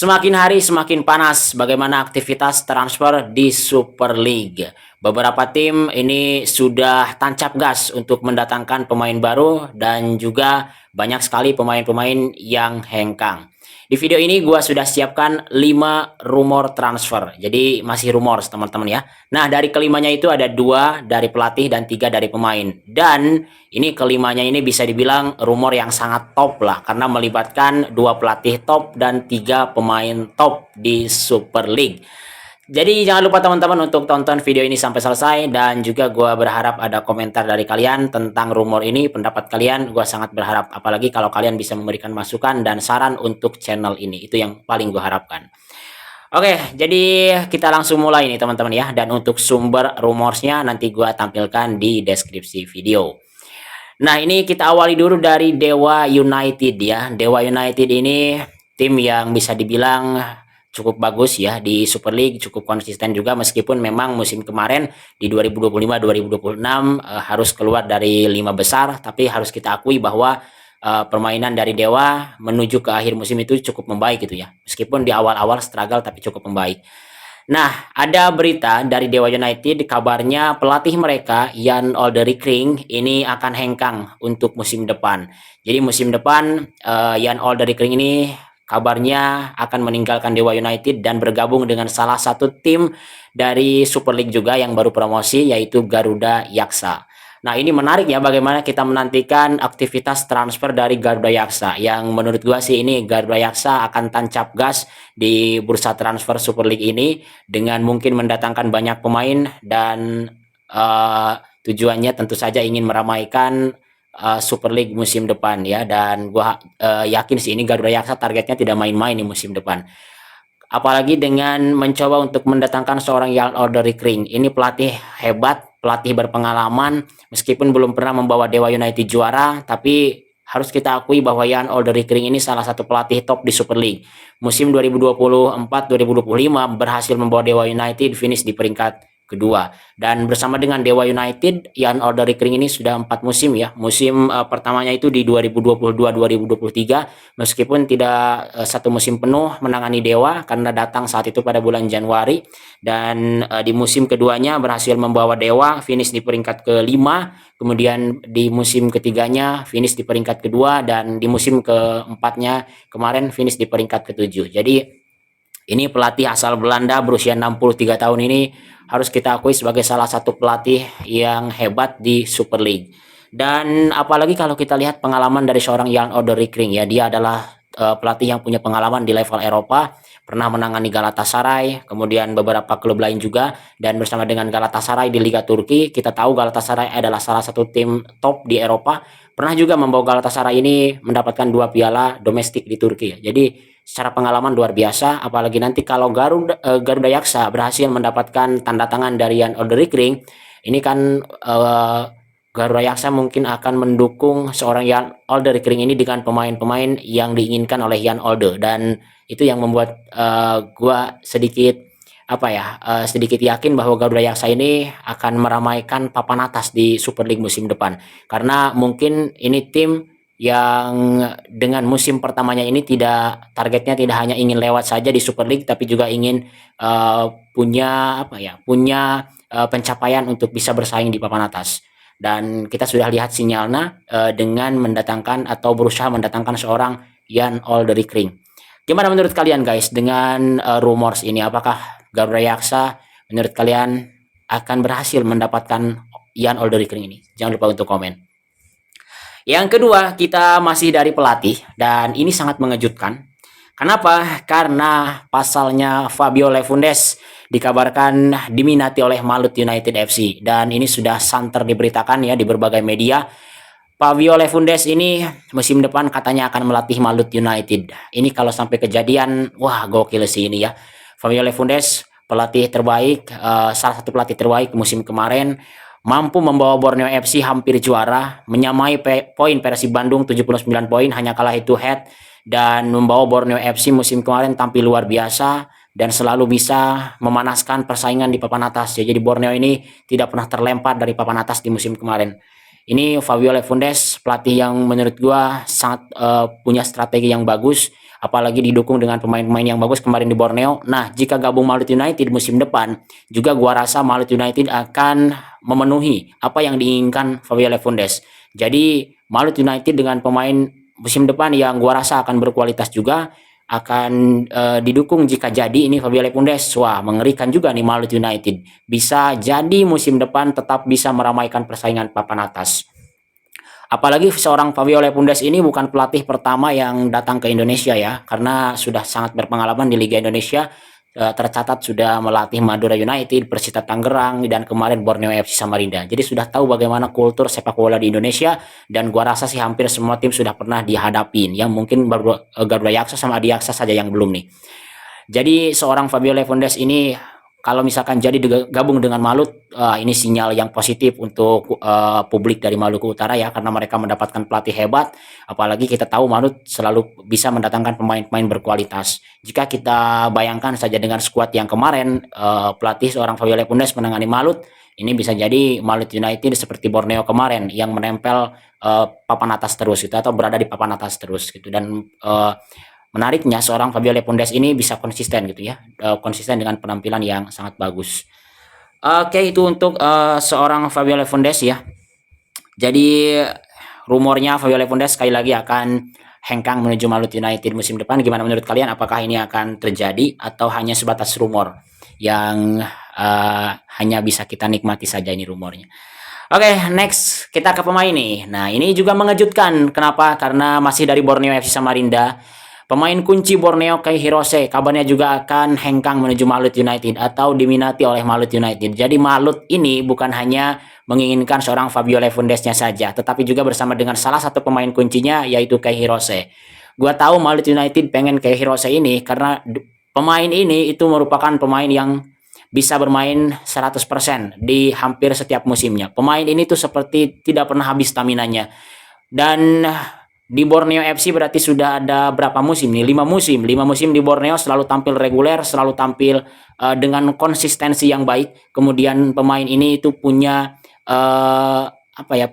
Semakin hari semakin panas bagaimana aktivitas transfer di Super League. Beberapa tim ini sudah tancap gas untuk mendatangkan pemain baru dan juga banyak sekali pemain-pemain yang hengkang. Di video ini gua sudah siapkan 5 rumor transfer. Jadi masih rumor teman-teman ya. Nah, dari kelimanya itu ada 2 dari pelatih dan 3 dari pemain. Dan ini kelimanya ini bisa dibilang rumor yang sangat top lah karena melibatkan 2 pelatih top dan 3 pemain top di Super League. Jadi jangan lupa teman-teman untuk tonton video ini sampai selesai dan juga gua berharap ada komentar dari kalian tentang rumor ini, pendapat kalian gua sangat berharap, apalagi kalau kalian bisa memberikan masukan dan saran untuk channel ini. Itu yang paling gua harapkan. Oke, jadi kita langsung mulai nih teman-teman ya, dan untuk sumber rumorsnya nanti gua tampilkan di deskripsi video. Nah, ini kita awali dulu dari Dewa United ya. Dewa United ini tim yang bisa dibilang cukup bagus ya di Super League, cukup konsisten juga meskipun memang musim kemarin di 2025-2026 harus keluar dari 5 besar, tapi harus kita akui bahwa permainan dari Dewa menuju ke akhir musim itu cukup membaik gitu ya. Meskipun di awal-awal struggle tapi cukup membaik. Nah, ada berita dari Dewa United, kabarnya pelatih mereka, Jan Olderikring, ini akan hengkang untuk musim depan. Jadi musim depan, Jan Olderikring ini kabarnya akan meninggalkan Dewa United dan bergabung dengan salah satu tim dari Super League juga yang baru promosi, yaitu Garuda Yaksa. Nah, ini menarik ya bagaimana kita menantikan aktivitas transfer dari Garuda Yaksa. Yang menurut gua sih ini Garuda Yaksa akan tancap gas di bursa transfer Super League ini dengan mungkin mendatangkan banyak pemain dan tujuannya tentu saja ingin meramaikan Super League musim depan ya, dan gua yakin sih ini Garuda Yaksa targetnya tidak main-main di musim depan. Apalagi dengan mencoba untuk mendatangkan seorang Jan Olderikring. Ini pelatih hebat, pelatih berpengalaman, meskipun belum pernah membawa Dewa United juara, tapi harus kita akui bahwa Jan Olderikring ini salah satu pelatih top di Super League. Musim 2024-2025 berhasil membawa Dewa United finish di peringkat kedua, dan bersama dengan Dewa United, Jan Olderikring ini sudah 4 musim ya. Musim pertamanya itu di 2022-2023, meskipun tidak satu musim penuh menangani Dewa karena datang saat itu pada bulan Januari, dan di musim keduanya berhasil membawa Dewa finish di peringkat kelima, kemudian di musim ketiganya finish di peringkat kedua, dan di musim keempatnya kemarin finish di peringkat ketujuh. Jadi ini pelatih asal Belanda berusia 63 tahun ini harus kita akui sebagai salah satu pelatih yang hebat di Super League. Dan apalagi kalau kita lihat pengalaman dari seorang Jan Olderikring ya, dia adalah pelatih yang punya pengalaman di level Eropa, pernah menangani Galatasaray, kemudian beberapa klub lain juga, dan bersama dengan Galatasaray di Liga Turki, kita tahu Galatasaray adalah salah satu tim top di Eropa, pernah juga membawa Galatasaray ini mendapatkan 2 piala domestik di Turki ya. Jadi secara pengalaman luar biasa, apalagi nanti kalau Garuda Yaksa berhasil mendapatkan tanda tangan dari Jan Olderikring, ini kan Garuda Yaksa mungkin akan mendukung seorang Jan Olderikring ini dengan pemain-pemain yang diinginkan oleh Jan Olde, dan itu yang membuat gua sedikit sedikit yakin bahwa Garuda Yaksa ini akan meramaikan papan atas di Super League musim depan, karena mungkin ini tim yang dengan musim pertamanya ini targetnya tidak hanya ingin lewat saja di Super League, tapi juga ingin punya pencapaian untuk bisa bersaing di papan atas. Dan kita sudah lihat sinyalnya dengan mendatangkan atau berusaha mendatangkan seorang Jan Olderikring. Gimana menurut kalian guys dengan rumors ini? Apakah Garuda Yaksa menurut kalian akan berhasil mendapatkan Jan Olderikring ini? Jangan lupa untuk komen. Yang kedua, kita masih dari pelatih, dan ini sangat mengejutkan. Kenapa? Karena pasalnya Fabio Lefundes dikabarkan diminati oleh Malut United FC, dan ini sudah santer diberitakan ya di berbagai media. Fabio Lefundes ini musim depan katanya akan melatih Malut United. Ini kalau sampai kejadian, wah gokil sih ini ya. Fabio Lefundes pelatih terbaik, salah satu pelatih terbaik musim kemarin, mampu membawa Borneo FC hampir juara, menyamai poin Persib Bandung 79 poin, hanya kalah itu head, dan membawa Borneo FC musim kemarin tampil luar biasa dan selalu bisa memanaskan persaingan di papan atas ya. Jadi Borneo ini tidak pernah terlempar dari papan atas di musim kemarin. Ini Fabio Lefundes, pelatih yang menurut gua sangat punya strategi yang bagus, apalagi didukung dengan pemain-pemain yang bagus kemarin di Borneo. Nah, jika gabung Malut United musim depan, juga gua rasa Malut United akan memenuhi apa yang diinginkan Fabio Lefundes. Jadi Malut United dengan pemain musim depan yang gua rasa akan berkualitas juga akan didukung jika jadi ini Fabio Lefundes. Wah, mengerikan juga nih Malut United. Bisa jadi musim depan tetap bisa meramaikan persaingan papan atas. Apalagi seorang Fabio Lefundes ini bukan pelatih pertama yang datang ke Indonesia ya, karena sudah sangat berpengalaman di Liga Indonesia. Tercatat sudah melatih Madura United, Persita Tangerang, dan kemarin Borneo FC Samarinda. Jadi sudah tahu bagaimana kultur sepak bola di Indonesia, dan gua rasa sih hampir semua tim sudah pernah dihadapin. Yang mungkin baru Garuda Yaksa sama Adiaksa saja yang belum nih. Jadi seorang Fabio Lefundes ini kalau misalkan jadi gabung dengan Malut, ini sinyal yang positif untuk publik dari Maluku Utara ya, karena mereka mendapatkan pelatih hebat. Apalagi kita tahu Malut selalu bisa mendatangkan pemain-pemain berkualitas. Jika kita bayangkan saja dengan skuad yang kemarin, pelatih seorang Fabio Lefundes menangani Malut, ini bisa jadi Malut United seperti Borneo kemarin yang menempel papan atas terus gitu, atau berada di papan atas terus gitu. Dan menariknya seorang Fabio Lefundes ini bisa konsisten gitu ya, konsisten dengan penampilan yang sangat bagus. Oke, itu untuk seorang Fabio Lefundes ya. Jadi rumornya Fabio Lefundes sekali lagi akan hengkang menuju Malut United musim depan. Gimana menurut kalian? Apakah ini akan terjadi atau hanya sebatas rumor yang hanya bisa kita nikmati saja ini rumornya? Oke, next kita ke pemain nih. Nah, ini juga mengejutkan. Kenapa? Karena masih dari Borneo FC Samarinda. Pemain kunci Borneo Kei Hirose kabarnya juga akan hengkang menuju Malut United atau diminati oleh Malut United. Jadi Malut ini bukan hanya menginginkan seorang Fabio Lefundesnya saja, tetapi juga bersama dengan salah satu pemain kuncinya yaitu Kei Hirose. Gua tahu Malut United pengen Kei Hirose ini karena pemain ini itu merupakan pemain yang bisa bermain 100% di hampir setiap musimnya. Pemain ini tuh seperti tidak pernah habis staminanya. Dan di Borneo FC berarti sudah ada berapa musim nih? 5 musim. 5 musim di Borneo selalu tampil reguler, selalu tampil dengan konsistensi yang baik. Kemudian pemain ini itu punya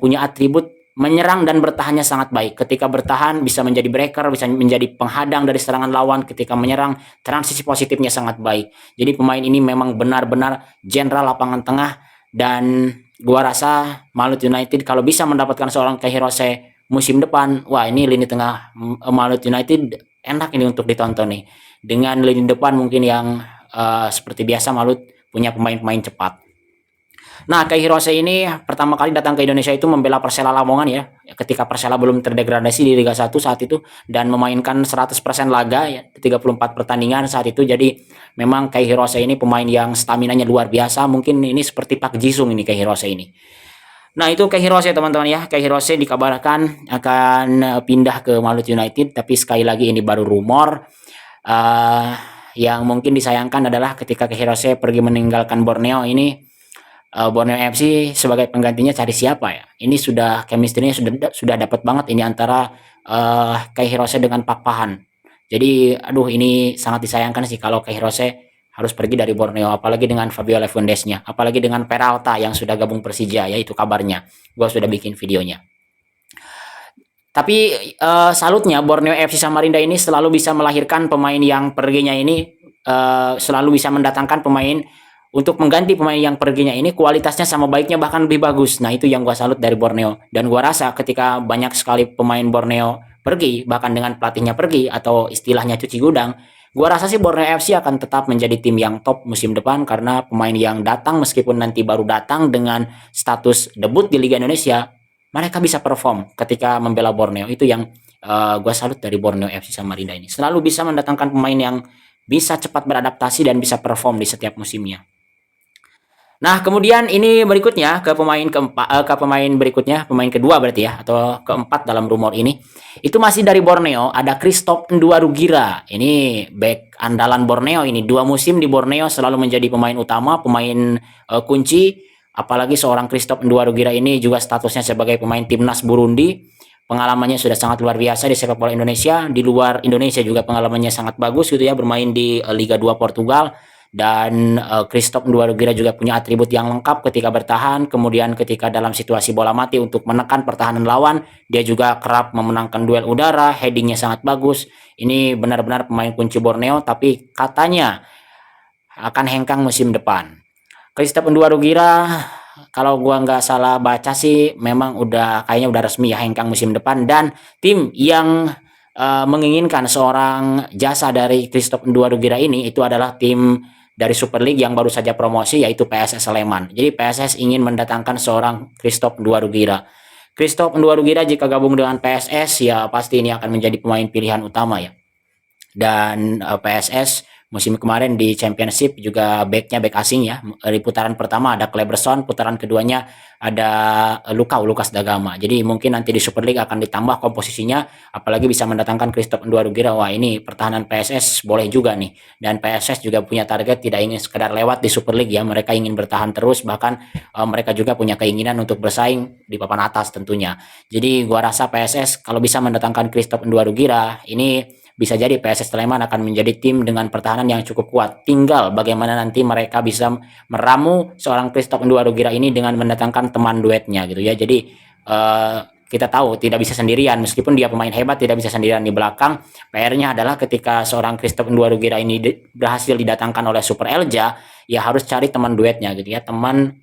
punya atribut menyerang dan bertahannya sangat baik. Ketika bertahan bisa menjadi breaker, bisa menjadi penghadang dari serangan lawan. Ketika menyerang, transisi positifnya sangat baik. Jadi pemain ini memang benar-benar jenderal lapangan tengah, dan gua rasa Malut United kalau bisa mendapatkan seorang Kei Hirose musim depan, wah ini lini tengah Malut United enak ini untuk ditonton nih. Dengan lini depan mungkin yang seperti biasa Malut punya pemain-pemain cepat. Nah, Kei Hirose ini pertama kali datang ke Indonesia itu membela Persela Lamongan ya, ketika Persela belum terdegradasi di Liga 1 saat itu, dan memainkan 100% laga ya, 34 pertandingan saat itu. Jadi memang Kei Hirose ini pemain yang staminanya luar biasa, mungkin ini seperti Pak Jisung ini Kei Hirose ini. Nah, itu Kei Hirose teman-teman ya. Kei Hirose dikabarkan akan pindah ke Malut United, tapi sekali lagi ini baru rumor. Yang mungkin disayangkan adalah ketika Kei Hirose pergi meninggalkan Borneo ini, Borneo FC sebagai penggantinya cari siapa ya? Ini sudah chemistry-nya sudah dapat banget ini antara Kei Hirose dengan Pak Pahan. Jadi aduh ini sangat disayangkan sih kalau Kei Hirose harus pergi dari Borneo, apalagi dengan Fabio Lefundesnya, apalagi dengan Peralta yang sudah gabung Persija ya, itu kabarnya. Gua sudah bikin videonya. Tapi salutnya Borneo FC Samarinda ini selalu bisa melahirkan pemain yang perginya ini, selalu bisa mendatangkan pemain untuk mengganti pemain yang perginya ini kualitasnya sama baiknya bahkan lebih bagus. Nah, itu yang gua salut dari Borneo. Dan gua rasa ketika banyak sekali pemain Borneo pergi, bahkan dengan pelatihnya pergi atau istilahnya cuci gudang, gua rasa sih Borneo FC akan tetap menjadi tim yang top musim depan, karena pemain yang datang meskipun nanti baru datang dengan status debut di Liga Indonesia, mereka bisa perform ketika membela Borneo. Itu yang gua salut dari Borneo FC Samarinda ini. Selalu bisa mendatangkan pemain yang bisa cepat beradaptasi dan bisa perform di setiap musimnya. Nah, kemudian ini berikutnya ke pemain berikutnya, pemain kedua berarti ya, atau keempat dalam rumor ini. Itu masih dari Borneo, ada Christophe Nduwarugira. Ini back andalan Borneo ini. 2 musim di Borneo selalu menjadi pemain utama, pemain kunci. Apalagi seorang Christophe Nduwarugira ini juga statusnya sebagai pemain timnas Burundi. Pengalamannya sudah sangat luar biasa di sepak bola Indonesia. Di luar Indonesia juga pengalamannya sangat bagus gitu ya, bermain di Liga 2 Portugal. Dan Christoph Nduwarugira juga punya atribut yang lengkap ketika bertahan, kemudian ketika dalam situasi bola mati untuk menekan pertahanan lawan, dia juga kerap memenangkan duel udara, headingnya sangat bagus. Ini benar-benar pemain kunci Borneo, tapi katanya akan hengkang musim depan. Christoph Nduwarugira, kalau gua nggak salah baca sih memang kayaknya udah resmi ya hengkang musim depan, dan tim yang menginginkan seorang jasa dari Christoph Nduwarugira ini itu adalah tim dari Super League yang baru saja promosi, yaitu PSS Sleman. Jadi PSS ingin mendatangkan seorang Christoph Nduwarugira. Christoph Nduwarugira jika gabung dengan PSS ya pasti ini akan menjadi pemain pilihan utama ya. Dan PSS musim kemarin di Championship juga backnya back asing ya. Di putaran pertama ada Kleberson, putaran keduanya ada Lukas Dagama. Jadi mungkin nanti di Super League akan ditambah komposisinya, apalagi bisa mendatangkan Christoph Nduwarugira. Wah, ini pertahanan PSS boleh juga nih. Dan PSS juga punya target, tidak ingin sekedar lewat di Super League ya, mereka ingin bertahan terus, bahkan mereka juga punya keinginan untuk bersaing di papan atas tentunya. Jadi gua rasa PSS kalau bisa mendatangkan Christoph Nduwarugira, ini bisa jadi PSS Sleman akan menjadi tim dengan pertahanan yang cukup kuat. Tinggal bagaimana nanti mereka bisa meramu seorang Christoph Nduwarugira ini dengan mendatangkan teman duetnya gitu ya. Jadi kita tahu tidak bisa sendirian, meskipun dia pemain hebat tidak bisa sendirian di belakang. PR-nya adalah ketika seorang Christoph Nduwarugira ini berhasil didatangkan oleh Super Elja, ya harus cari teman duetnya gitu ya, teman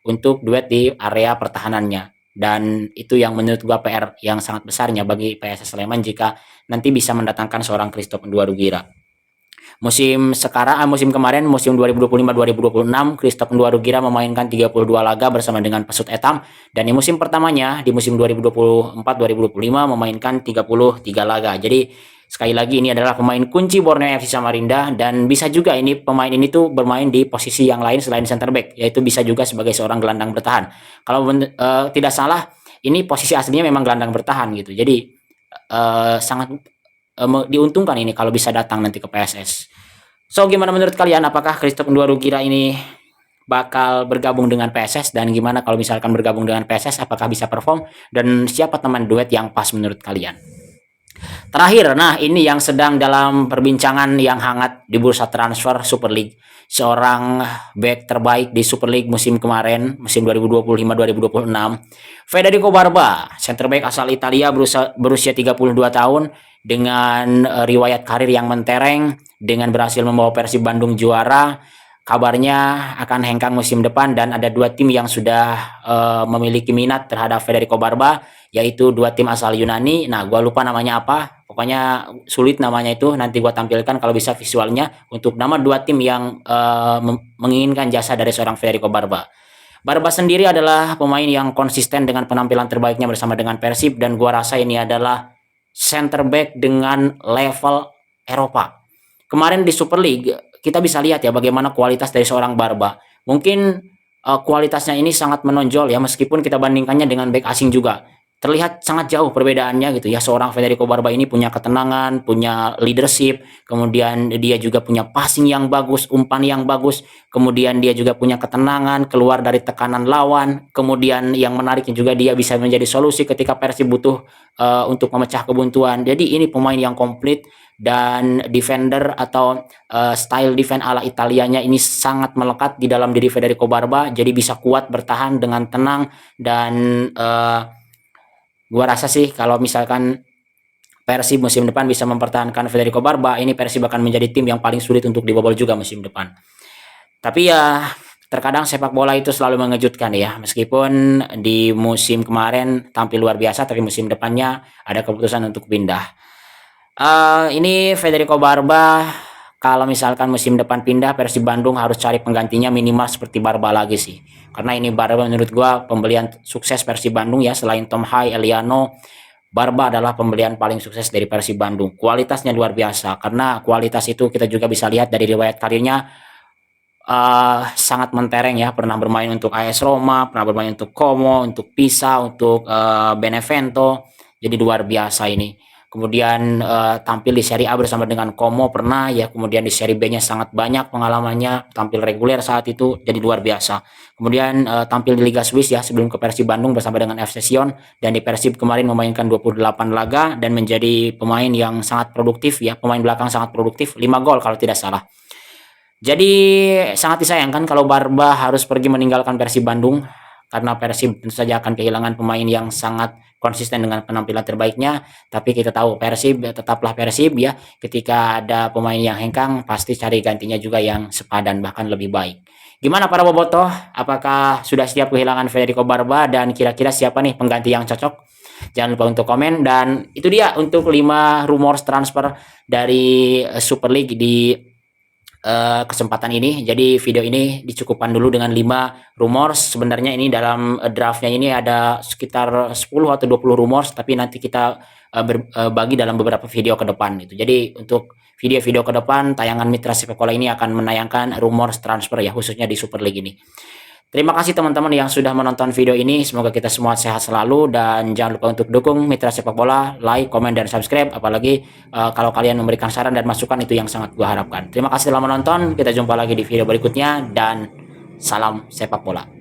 untuk duet di area pertahanannya. Dan itu yang menurut gua PR yang sangat besarnya bagi PSS Sleman jika nanti bisa mendatangkan seorang Christoph Nduwarugira. Musim kemarin, musim 2025-2026, Christoph Nduwarugira memainkan 32 laga bersama dengan Pesut Etam, dan di musim pertamanya di musim 2024-2025 memainkan 33 laga. Jadi sekali lagi ini adalah pemain kunci Borneo FC Samarinda, dan bisa juga ini pemain ini tuh bermain di posisi yang lain selain center back, yaitu bisa juga sebagai seorang gelandang bertahan. Kalau tidak salah ini posisi aslinya memang gelandang bertahan gitu. Jadi sangat diuntungkan ini kalau bisa datang nanti ke PSS. So gimana menurut kalian, apakah Christoph Nduwarugira ini bakal bergabung dengan PSS, dan gimana kalau misalkan bergabung dengan PSS apakah bisa perform, dan siapa teman duet yang pas menurut kalian? Terakhir, nah ini yang sedang dalam perbincangan yang hangat di bursa transfer Super League. Seorang back terbaik di Super League musim kemarin, musim 2025-2026, Federico Barba, center back asal Italia berusia 32 tahun dengan riwayat karir yang mentereng, dengan berhasil membawa Persib Bandung juara. Kabarnya akan hengkang musim depan, dan ada dua tim yang sudah memiliki minat terhadap Federico Barba, yaitu dua tim asal Yunani. Nah, gua lupa namanya apa. Pokoknya sulit namanya itu. Nanti gua tampilkan kalau bisa visualnya untuk nama dua tim yang menginginkan jasa dari seorang Federico Barba. Barba sendiri adalah pemain yang konsisten dengan penampilan terbaiknya bersama dengan Persib, dan gua rasa ini adalah center back dengan level Eropa. Kemarin di Super League kita bisa lihat ya bagaimana kualitas dari seorang Barba. Mungkin kualitasnya ini sangat menonjol ya, meskipun kita bandingkannya dengan back asing juga. Terlihat sangat jauh perbedaannya gitu ya. Seorang Federico Barba ini punya ketenangan, punya leadership, kemudian dia juga punya passing yang bagus, umpan yang bagus, kemudian dia juga punya ketenangan keluar dari tekanan lawan. Kemudian yang menariknya juga dia bisa menjadi solusi ketika Persib butuh untuk memecah kebuntuan. Jadi ini pemain yang komplit, dan defender atau style defense ala Italianya ini sangat melekat di dalam diri Federico Barba, jadi bisa kuat bertahan dengan tenang. Dan gua rasa sih kalau misalkan Persib musim depan bisa mempertahankan Federico Barba, ini Persib akan menjadi tim yang paling sulit untuk dibobol juga musim depan. Tapi ya terkadang sepak bola itu selalu mengejutkan ya, meskipun di musim kemarin tampil luar biasa, tapi musim depannya ada keputusan untuk pindah. Ini Federico Barba, kalau misalkan musim depan pindah, Persib Bandung harus cari penggantinya minimal seperti Barba lagi sih. Karena ini Barba menurut gua pembelian sukses Persib Bandung ya, selain Tom Hai, Eliano, Barba adalah pembelian paling sukses dari Persib Bandung. Kualitasnya luar biasa, karena kualitas itu kita juga bisa lihat dari riwayat karirnya sangat mentereng ya. Pernah bermain untuk AS Roma, pernah bermain untuk Como, untuk Pisa, untuk Benevento. Jadi luar biasa ini. Kemudian tampil di Serie A bersama dengan Como pernah ya, kemudian di Serie B-nya sangat banyak pengalamannya, tampil reguler saat itu, jadi luar biasa. Kemudian tampil di Liga Swiss ya sebelum ke Persib Bandung bersama dengan FC Sion, dan di Persib kemarin memainkan 28 laga dan menjadi pemain yang sangat produktif ya, pemain belakang sangat produktif, 5 gol kalau tidak salah. Jadi sangat disayangkan kalau Barba harus pergi meninggalkan Persib Bandung karena Persib tentu saja akan kehilangan pemain yang sangat konsisten dengan penampilan terbaiknya. Tapi kita tahu Persib tetaplah Persib ya. Ketika ada pemain yang hengkang, pasti cari gantinya juga yang sepadan bahkan lebih baik. Gimana para bobotoh? Apakah sudah siap kehilangan Federico Barba dan kira-kira siapa nih pengganti yang cocok? Jangan lupa untuk komen dan itu dia untuk 5 rumors transfer dari Super League di kesempatan ini. Jadi video ini dicukupkan dulu dengan 5 rumors. Sebenarnya ini dalam draftnya ini ada sekitar 10 atau 20 rumors, tapi nanti kita bagi dalam beberapa video ke depan itu. Jadi untuk video-video ke depan tayangan Mitra Sepak Bola ini akan menayangkan rumors transfer ya, khususnya di Super League ini. Terima kasih teman-teman yang sudah menonton video ini. Semoga kita semua sehat selalu dan jangan lupa untuk dukung Mitra Sepak Bola, like, komen, dan subscribe. Apalagi kalau kalian memberikan saran dan masukan itu yang sangat gue harapkan. Terima kasih telah menonton. Kita jumpa lagi di video berikutnya dan salam sepak bola.